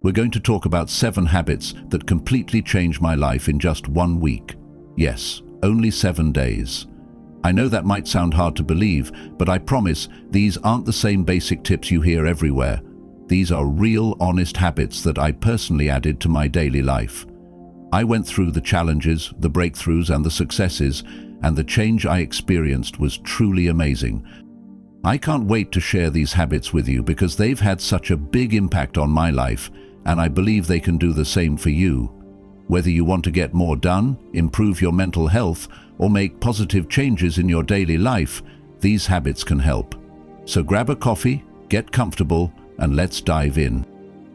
We're going to talk about 7 habits that completely changed my life in just 1 week. Yes, only 7 days. I know that might sound hard to believe, but I promise these aren't the same basic tips you hear everywhere. These are real, honest habits that I personally added to my daily life. I went through the challenges, the breakthroughs, and the successes, and the change I experienced was truly amazing. I can't wait to share these habits with you because they've had such a big impact on my life, and I believe they can do the same for you. Whether you want to get more done, improve your mental health, or make positive changes in your daily life, these habits can help. So grab a coffee, get comfortable, and let's dive in.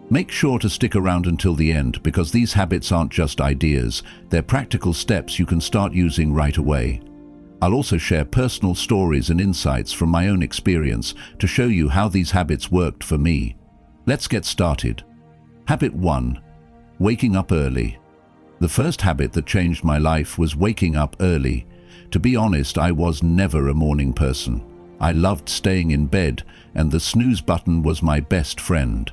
Make sure to stick around until the end because these habits aren't just ideas, they're practical steps you can start using right away. I'll also share personal stories and insights from my own experience to show you how these habits worked for me. Let's get started. Habit 1. Waking up early. The first habit that changed my life was waking up early. To be honest, I was never a morning person. I loved staying in bed, and the snooze button was my best friend.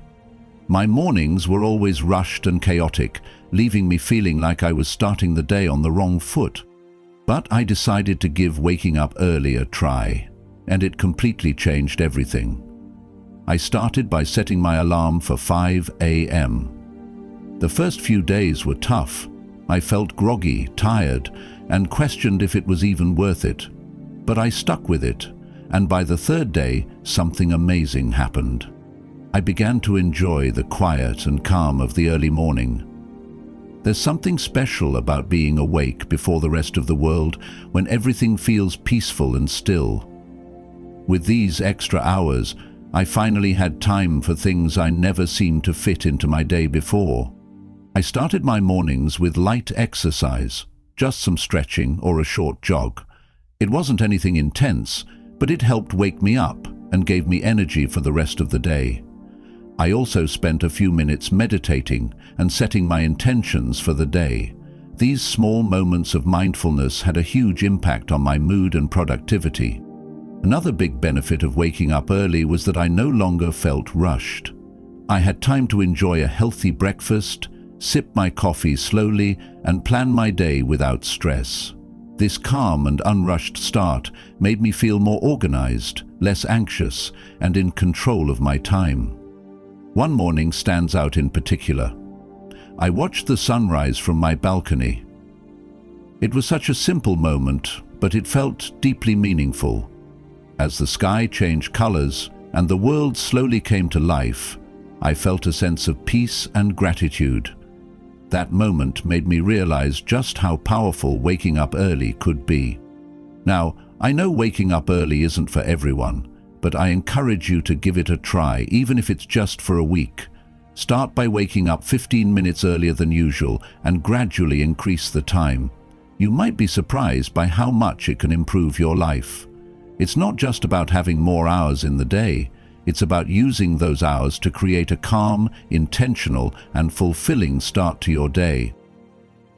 My mornings were always rushed and chaotic, leaving me feeling like I was starting the day on the wrong foot. But I decided to give waking up early a try, and it completely changed everything. I started by setting my alarm for 5 a.m. The first few days were tough. I felt groggy, tired, and questioned if it was even worth it. But I stuck with it, and by the 3rd day, something amazing happened. I began to enjoy the quiet and calm of the early morning. There's something special about being awake before the rest of the world when everything feels peaceful and still. With these extra hours, I finally had time for things I never seemed to fit into my day before. I started my mornings with light exercise, just some stretching or a short jog. It wasn't anything intense, but it helped wake me up and gave me energy for the rest of the day. I also spent a few minutes meditating and setting my intentions for the day. These small moments of mindfulness had a huge impact on my mood and productivity. Another big benefit of waking up early was that I no longer felt rushed. I had time to enjoy a healthy breakfast, sip my coffee slowly, and plan my day without stress. This calm and unrushed start made me feel more organized, less anxious, and in control of my time. One morning stands out in particular. I watched the sunrise from my balcony. It was such a simple moment, but it felt deeply meaningful. As the sky changed colors and the world slowly came to life, I felt a sense of peace and gratitude. That moment made me realize just how powerful waking up early could be. Now, I know waking up early isn't for everyone, but I encourage you to give it a try, even if it's just for a week. Start by waking up 15 minutes earlier than usual and gradually increase the time. You might be surprised by how much it can improve your life. It's not just about having more hours in the day. It's about using those hours to create a calm, intentional, and fulfilling start to your day.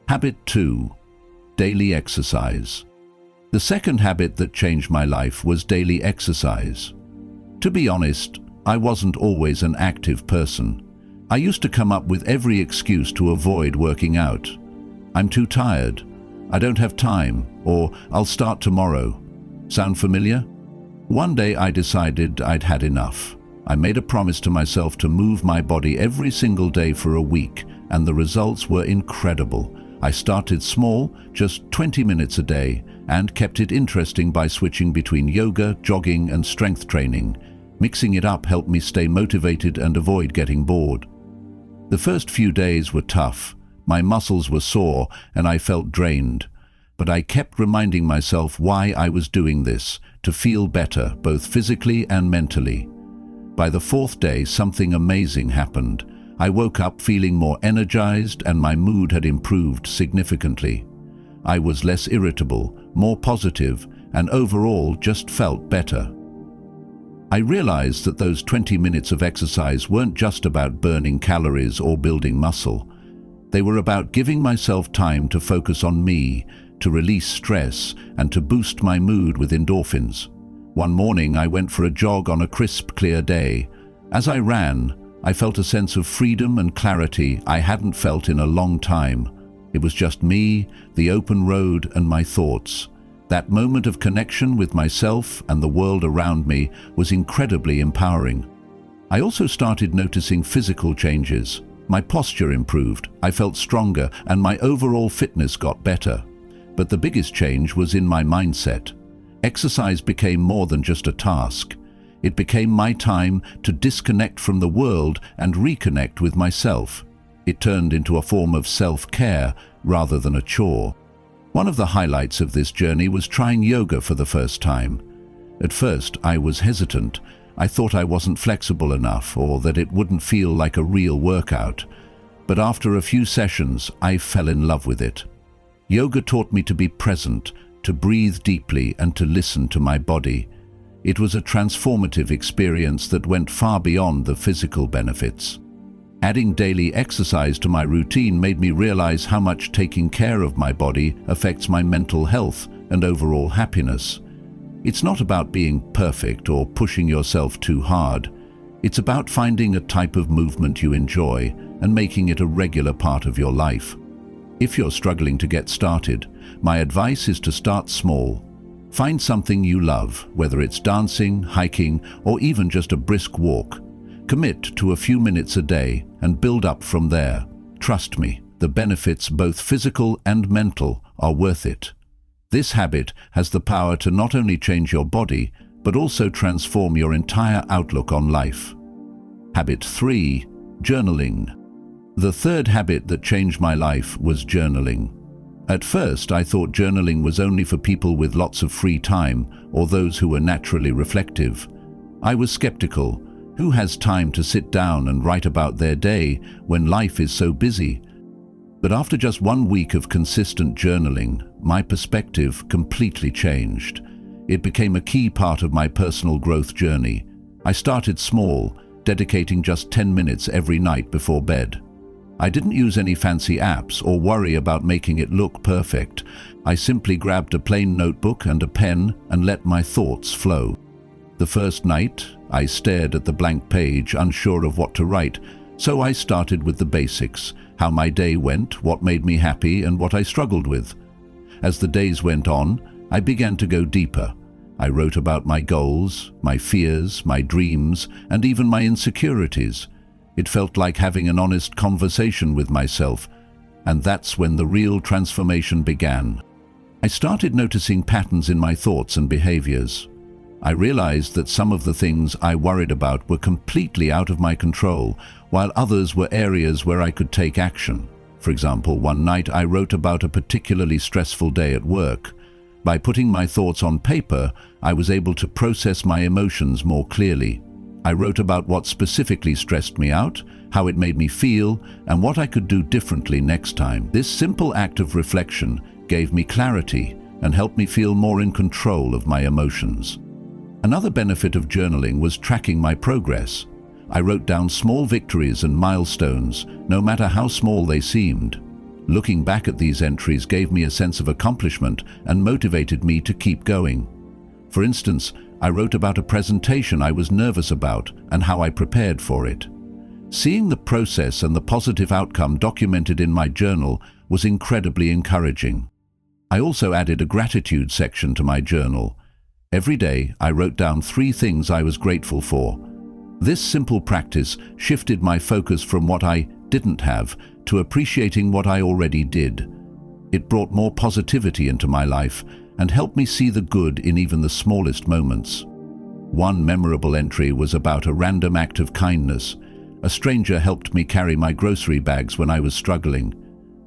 Habit 2. Daily exercise. The second habit that changed my life was daily exercise. To be honest, I wasn't always an active person. I used to come up with every excuse to avoid working out. I'm too tired, I don't have time, or I'll start tomorrow. Sound familiar? One day I decided I'd had enough. I made a promise to myself to move my body every single day for a week, and the results were incredible. I started small, just 20 minutes a day, and kept it interesting by switching between yoga, jogging, and strength training. Mixing it up helped me stay motivated and avoid getting bored. The first few days were tough. My muscles were sore, and I felt drained. But I kept reminding myself why I was doing this, to feel better, both physically and mentally. By the 4th day, something amazing happened. I woke up feeling more energized, and my mood had improved significantly. I was less irritable, more positive, and overall just felt better. I realized that those 20 minutes of exercise weren't just about burning calories or building muscle. They were about giving myself time to focus on me, to release stress, and to boost my mood with endorphins. One morning I went for a jog on a crisp, clear day. As I ran, I felt a sense of freedom and clarity I hadn't felt in a long time. It was just me, the open road, and my thoughts. That moment of connection with myself and the world around me was incredibly empowering. I also started noticing physical changes. My posture improved, I felt stronger, and my overall fitness got better. But the biggest change was in my mindset. Exercise became more than just a task. It became my time to disconnect from the world and reconnect with myself. It turned into a form of self-care rather than a chore. One of the highlights of this journey was trying yoga for the first time. At first, I was hesitant. I thought I wasn't flexible enough or that it wouldn't feel like a real workout. But after a few sessions, I fell in love with it. Yoga taught me to be present, to breathe deeply, and to listen to my body. It was a transformative experience that went far beyond the physical benefits. Adding daily exercise to my routine made me realize how much taking care of my body affects my mental health and overall happiness. It's not about being perfect or pushing yourself too hard. It's about finding a type of movement you enjoy and making it a regular part of your life. If you're struggling to get started, my advice is to start small. Find something you love, whether it's dancing, hiking, or even just a brisk walk. Commit to a few minutes a day and build up from there. Trust me, the benefits, both physical and mental, are worth it. This habit has the power to not only change your body, but also transform your entire outlook on life. Habit 3. Journaling. The third habit that changed my life was journaling. At first, I thought journaling was only for people with lots of free time or those who were naturally reflective. I was skeptical. Who has time to sit down and write about their day when life is so busy? But after just 1 week of consistent journaling, my perspective completely changed. It became a key part of my personal growth journey. I started small, dedicating just 10 minutes every night before bed. I didn't use any fancy apps or worry about making it look perfect. I simply grabbed a plain notebook and a pen and let my thoughts flow. The first night, I stared at the blank page, unsure of what to write, so I started with the basics: how my day went, what made me happy, and what I struggled with. As the days went on, I began to go deeper. I wrote about my goals, my fears, my dreams, and even my insecurities. It felt like having an honest conversation with myself, and that's when the real transformation began. I started noticing patterns in my thoughts and behaviors. I realized that some of the things I worried about were completely out of my control, while others were areas where I could take action. For example, one night I wrote about a particularly stressful day at work. By putting my thoughts on paper, I was able to process my emotions more clearly. I wrote about what specifically stressed me out, how it made me feel, and what I could do differently next time. This simple act of reflection gave me clarity and helped me feel more in control of my emotions. Another benefit of journaling was tracking my progress. I wrote down small victories and milestones, no matter how small they seemed. Looking back at these entries gave me a sense of accomplishment and motivated me to keep going. For instance, I wrote about a presentation I was nervous about and how I prepared for it. Seeing the process and the positive outcome documented in my journal was incredibly encouraging. I also added a gratitude section to my journal. Every day, I wrote down 3 things I was grateful for. This simple practice shifted my focus from what I didn't have to appreciating what I already did. It brought more positivity into my life and helped me see the good in even the smallest moments. One memorable entry was about a random act of kindness. A stranger helped me carry my grocery bags when I was struggling.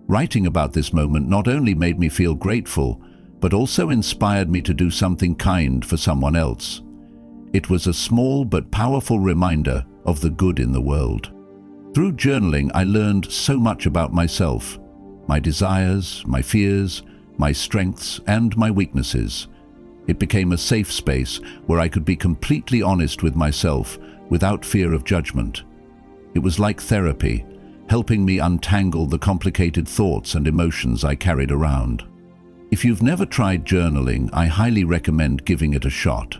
Writing about this moment not only made me feel grateful, but also inspired me to do something kind for someone else. It was a small but powerful reminder of the good in the world. Through journaling, I learned so much about myself, my desires, my fears, my strengths, and my weaknesses. It became a safe space where I could be completely honest with myself without fear of judgment. It was like therapy, helping me untangle the complicated thoughts and emotions I carried around. If you've never tried journaling, I highly recommend giving it a shot.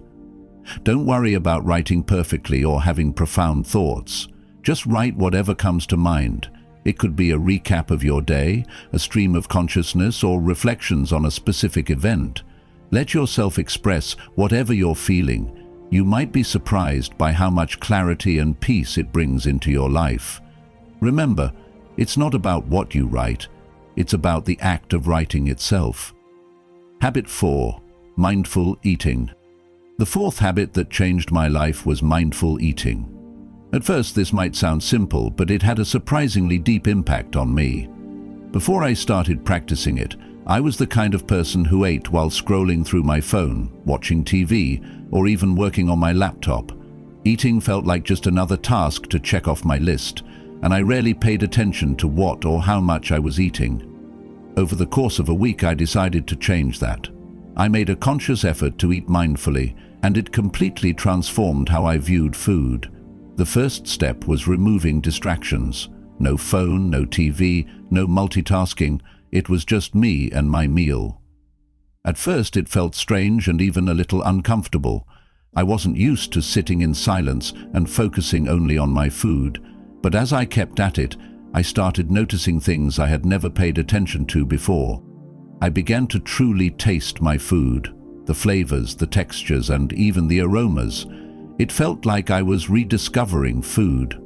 Don't worry about writing perfectly or having profound thoughts. Just write whatever comes to mind. It could be a recap of your day, a stream of consciousness, or reflections on a specific event. Let yourself express whatever you're feeling. You might be surprised by how much clarity and peace it brings into your life. Remember, it's not about what you write, it's about the act of writing itself. Habit 4. Mindful eating. The fourth habit that changed my life was mindful eating. At first, this might sound simple, but it had a surprisingly deep impact on me. Before I started practicing it, I was the kind of person who ate while scrolling through my phone, watching TV, or even working on my laptop. Eating felt like just another task to check off my list, and I rarely paid attention to what or how much I was eating. Over the course of a week, I decided to change that. I made a conscious effort to eat mindfully, and it completely transformed how I viewed food. The first step was removing distractions. No phone, no TV, no multitasking. It was just me and my meal. At first it felt strange and even a little uncomfortable. I wasn't used to sitting in silence and focusing only on my food, but as I kept at it, I started noticing things I had never paid attention to before. I began to truly taste my food, the flavors, the textures, and even the aromas. It felt like I was rediscovering food.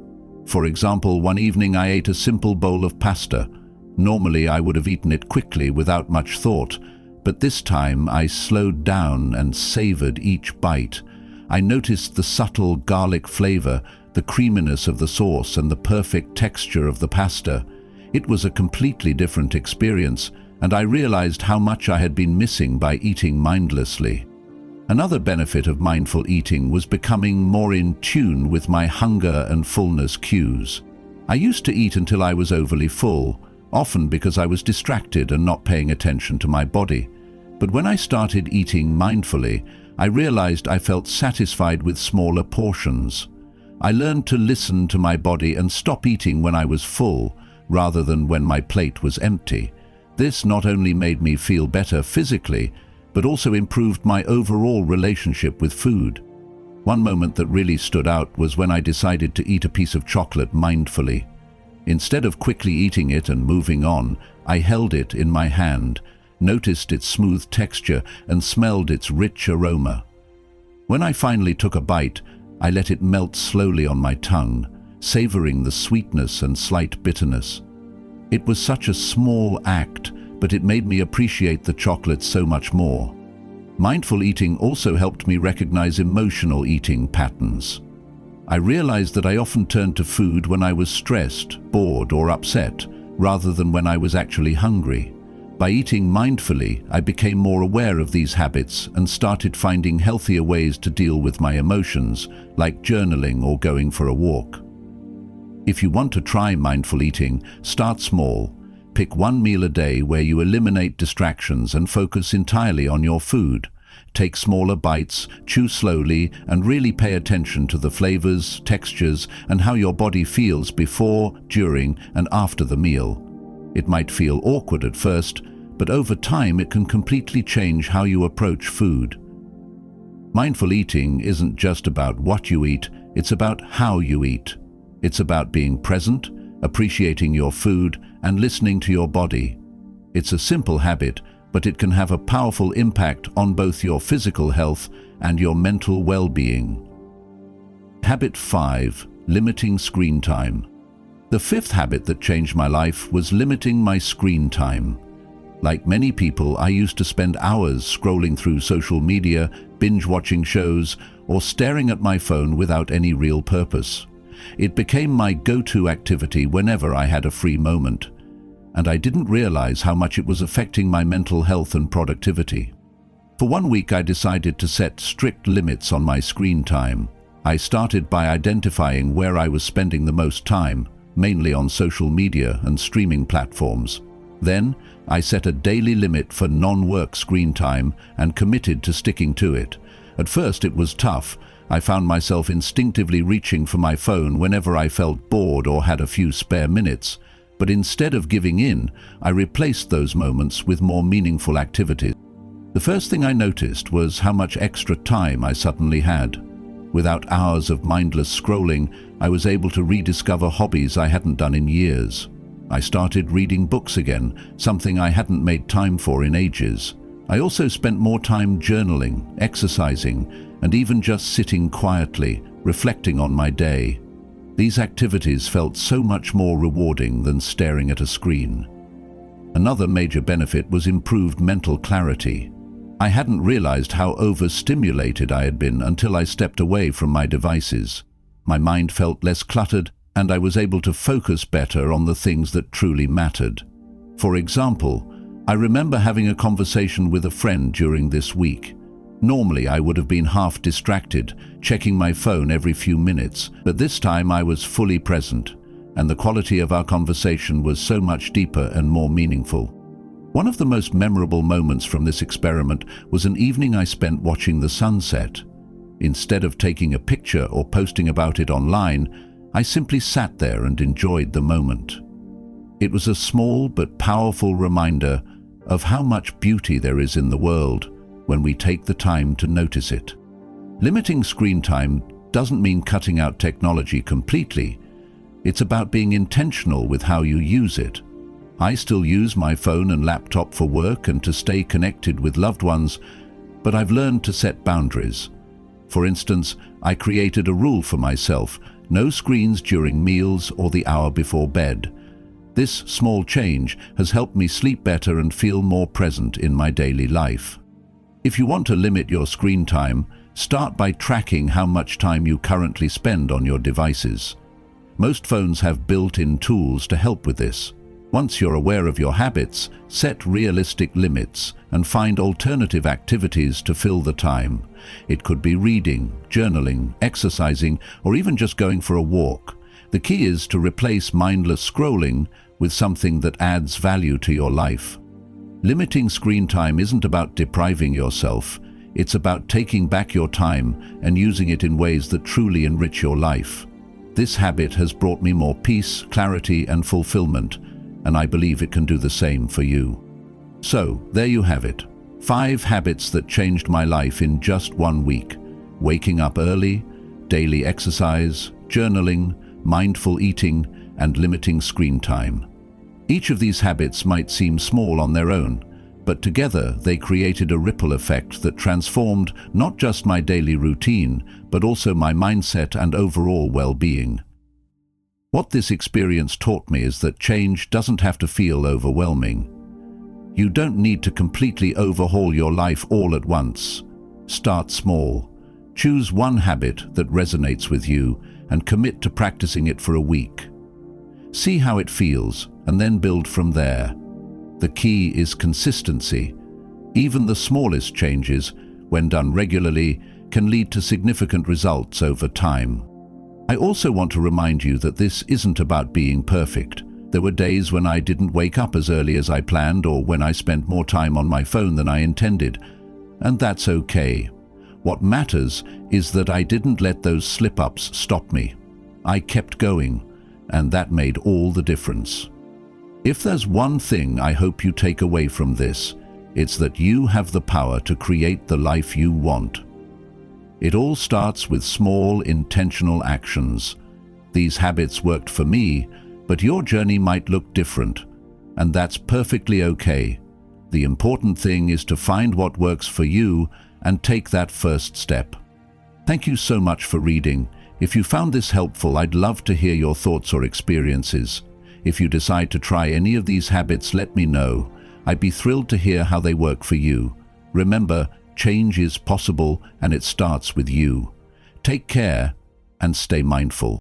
For example, one evening I ate a simple bowl of pasta. Normally I would have eaten it quickly without much thought, but this time I slowed down and savored each bite. I noticed the subtle garlic flavor, the creaminess of the sauce, and the perfect texture of the pasta. It was a completely different experience, and I realized how much I had been missing by eating mindlessly. Another benefit of mindful eating was becoming more in tune with my hunger and fullness cues. I used to eat until I was overly full, often because I was distracted and not paying attention to my body. But when I started eating mindfully, I realized I felt satisfied with smaller portions. I learned to listen to my body and stop eating when I was full, rather than when my plate was empty. This not only made me feel better physically, but also improved my overall relationship with food. One moment that really stood out was when I decided to eat a piece of chocolate mindfully. Instead of quickly eating it and moving on, I held it in my hand, noticed its smooth texture, and smelled its rich aroma. When I finally took a bite, I let it melt slowly on my tongue, savoring the sweetness and slight bitterness. It was such a small act, but it made me appreciate the chocolate so much more. Mindful eating also helped me recognize emotional eating patterns. I realized that I often turned to food when I was stressed, bored, or upset, rather than when I was actually hungry. By eating mindfully, I became more aware of these habits and started finding healthier ways to deal with my emotions, like journaling or going for a walk. If you want to try mindful eating, start small. Pick one meal a day where you eliminate distractions and focus entirely on your food. Take smaller bites, chew slowly, and really pay attention to the flavors, textures, and how your body feels before, during, and after the meal. It might feel awkward at first, but over time it can completely change how you approach food. Mindful eating isn't just about what you eat, it's about how you eat. It's about being present, appreciating your food, and listening to your body. It's a simple habit, but it can have a powerful impact on both your physical health and your mental well-being. Habit 5. Limiting screen time. The fifth habit that changed my life was limiting my screen time. Like many people, I used to spend hours scrolling through social media, binge-watching shows, or staring at my phone without any real purpose. It became my go-to activity whenever I had a free moment, and I didn't realize how much it was affecting my mental health and productivity. For 1 week, I decided to set strict limits on my screen time. I started by identifying where I was spending the most time, mainly on social media and streaming platforms. Then, I set a daily limit for non-work screen time and committed to sticking to it. At first, it was tough. I found myself instinctively reaching for my phone whenever I felt bored or had a few spare minutes. But instead of giving in, I replaced those moments with more meaningful activities. The first thing I noticed was how much extra time I suddenly had. Without hours of mindless scrolling, I was able to rediscover hobbies I hadn't done in years. I started reading books again, something I hadn't made time for in ages. I also spent more time journaling, exercising, and even just sitting quietly, reflecting on my day. These activities felt so much more rewarding than staring at a screen. Another major benefit was improved mental clarity. I hadn't realized how overstimulated I had been until I stepped away from my devices. My mind felt less cluttered, and I was able to focus better on the things that truly mattered. For example, I remember having a conversation with a friend during this week. Normally, I would have been half distracted, checking my phone every few minutes, but this time I was fully present, and the quality of our conversation was so much deeper and more meaningful. One of the most memorable moments from this experiment was an evening I spent watching the sunset. Instead of taking a picture or posting about it online, I simply sat there and enjoyed the moment. It was a small but powerful reminder of how much beauty there is in the world when we take the time to notice it. Limiting screen time doesn't mean cutting out technology completely. It's about being intentional with how you use it. I still use my phone and laptop for work and to stay connected with loved ones, but I've learned to set boundaries. For instance, I created a rule for myself: no screens during meals or the hour before bed. This small change has helped me sleep better and feel more present in my daily life. If you want to limit your screen time, start by tracking how much time you currently spend on your devices. Most phones have built-in tools to help with this. Once you're aware of your habits, set realistic limits and find alternative activities to fill the time. It could be reading, journaling, exercising, or even just going for a walk. The key is to replace mindless scrolling with something that adds value to your life. Limiting screen time isn't about depriving yourself. It's about taking back your time and using it in ways that truly enrich your life. This habit has brought me more peace, clarity, and fulfillment, and I believe it can do the same for you. So, there you have it. 5 habits that changed my life in just 1 week. Waking up early, daily exercise, journaling, mindful eating, and limiting screen time. Each of these habits might seem small on their own, but together they created a ripple effect that transformed not just my daily routine, but also my mindset and overall well-being. What this experience taught me is that change doesn't have to feel overwhelming. You don't need to completely overhaul your life all at once. Start small. Choose one habit that resonates with you and commit to practicing it for a week. See how it feels, and then build from there. The key is consistency. Even the smallest changes, when done regularly, can lead to significant results over time. I also want to remind you that this isn't about being perfect. There were days when I didn't wake up as early as I planned, or when I spent more time on my phone than I intended. And that's okay. What matters is that I didn't let those slip-ups stop me. I kept going, and that made all the difference. If there's one thing I hope you take away from this, it's that you have the power to create the life you want. It all starts with small, intentional actions. These habits worked for me, but your journey might look different, and that's perfectly okay. The important thing is to find what works for you and take that first step. Thank you so much for reading. If you found this helpful, I'd love to hear your thoughts or experiences. If you decide to try any of these habits, let me know. I'd be thrilled to hear how they work for you. Remember, change is possible, and it starts with you. Take care and stay mindful.